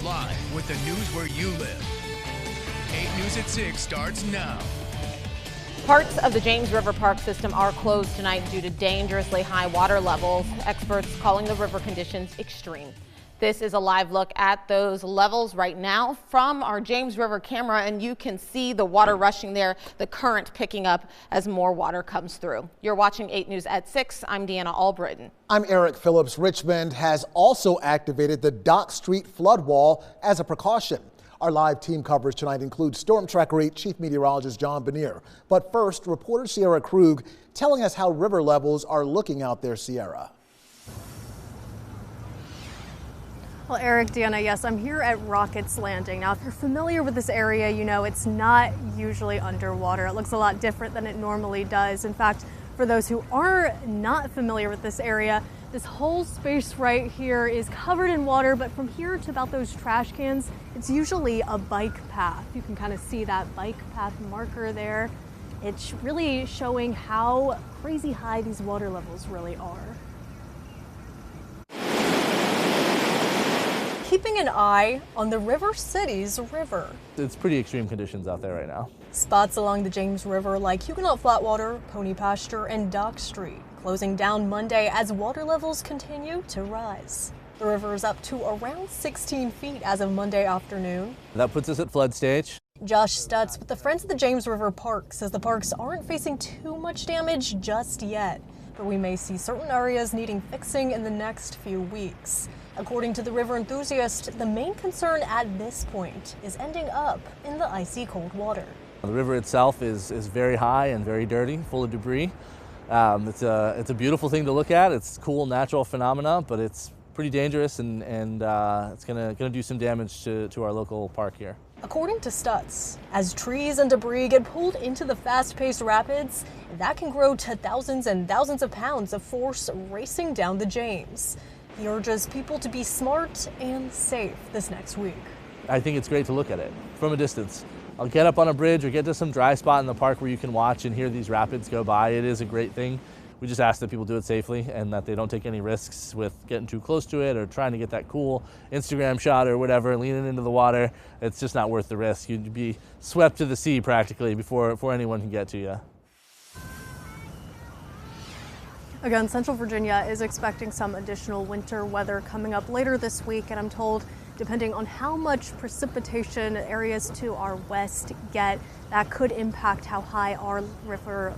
live with the news where you live. 8 News at 6 starts now. Parts of the James River Park system are closed tonight due to dangerously high water levels. Experts calling the river conditions extreme. This is a live look at those levels right now from our James River camera, and you can see the water rushing there, the current picking up as more water comes through. You're watching 8 News at 6. I'm Deanna Albritton. I'm Eric Phillips. Richmond has also activated the Dock Street flood wall as a precaution. Our live team coverage tonight includes Storm Tracker 8 Chief Meteorologist John Benier. But first, reporter Sierra Krug telling us how river levels are looking out there. Sierra. Well, Eric, Deanna, yes, I'm here at Rockets Landing. Now, if you're familiar with this area, you know it's not usually underwater. It looks a lot different than it normally does. In fact, for those who are not familiar with this area, this whole space right here is covered in water, but from here to about those trash cans, it's usually a bike path. You can kind of see that bike path marker there. It's really showing how crazy high these water levels really are. Keeping an eye on the River City's river. It's pretty extreme conditions out there right now. Spots along the James River like Huguenot Flatwater, Pony Pasture, and Dock Street closing down Monday as water levels continue to rise. The river is up to around 16 feet as of Monday afternoon. That puts us at flood stage. Josh Stutz with the Friends of the James River Park says the parks aren't facing too much damage just yet, but we may see certain areas needing fixing in the next few weeks. According to the river enthusiast, the main concern at this point is ending up in the icy cold water. The river itself is very high and very dirty, full of debris. It's a beautiful thing to look at. It's cool natural phenomena, but it's pretty dangerous and it's gonna do some damage to our local park here. According to Stutz, as trees and debris get pulled into the fast-paced rapids, that can grow to thousands and thousands of pounds of force racing down the James. He urges people to be smart and safe this next week. I think it's great to look at it from a distance. I'll get up on a bridge or get to some dry spot in the park where you can watch and hear these rapids go by. It is a great thing. We just ask that people do it safely and that they don't take any risks with getting too close to it or trying to get that cool Instagram shot or whatever, leaning into the water. It's just not worth the risk. You'd be swept to the sea practically before anyone can get to you. Again, Central Virginia is expecting some additional winter weather coming up later this week, and I'm told depending on how much precipitation areas to our west get, that could impact how high our river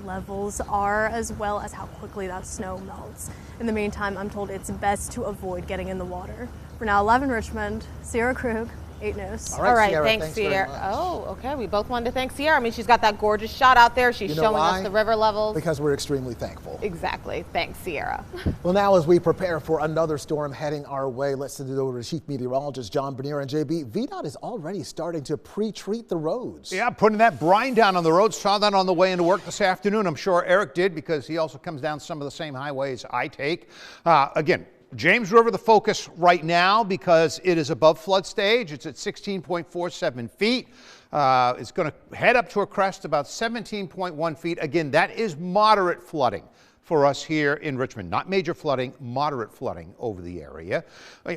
levels are, as well as how quickly that snow melts. In the meantime, I'm told it's best to avoid getting in the water. For now, live in Richmond, Sierra Krug, 8 News. All right, Sierra, thanks Sierra. Oh, okay. We both wanted to thank Sierra. I mean, she's got that gorgeous shot out there. She's showing us the river levels. Because we're extremely thankful. Exactly. Thanks, Sierra. Well, now as we prepare for another storm heading our way, let's send it over to Chief Meteorologist John Benier. And JB, VDOT is already starting to pre-treat the roads. Yeah, putting that brine down on the roads. Saw that on the way into work this afternoon. I'm sure Eric did because he also comes down some of the same highways I take. Again, James River, the focus right now because it is above flood stage. It's at 16.47 feet. It's going to head up to a crest about 17.1 feet. Again, that is moderate flooding for us here in Richmond. Not major flooding, moderate flooding over the area.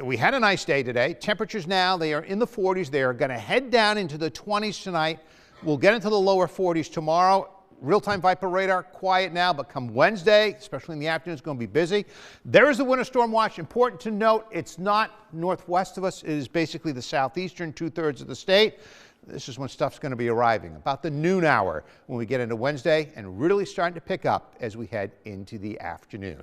We had a nice day today. Temperatures now, they are in the 40s. They are going to head down into the 20s tonight. We'll get into the lower 40s tomorrow. Real-time Viper radar, quiet now, but come Wednesday, especially in the afternoon, it's going to be busy. There is the winter storm watch. Important to note, it's not northwest of us. It is basically the southeastern 2/3 of the state. This is when stuff's going to be arriving, about the noon hour when we get into Wednesday, and really starting to pick up as we head into the afternoon.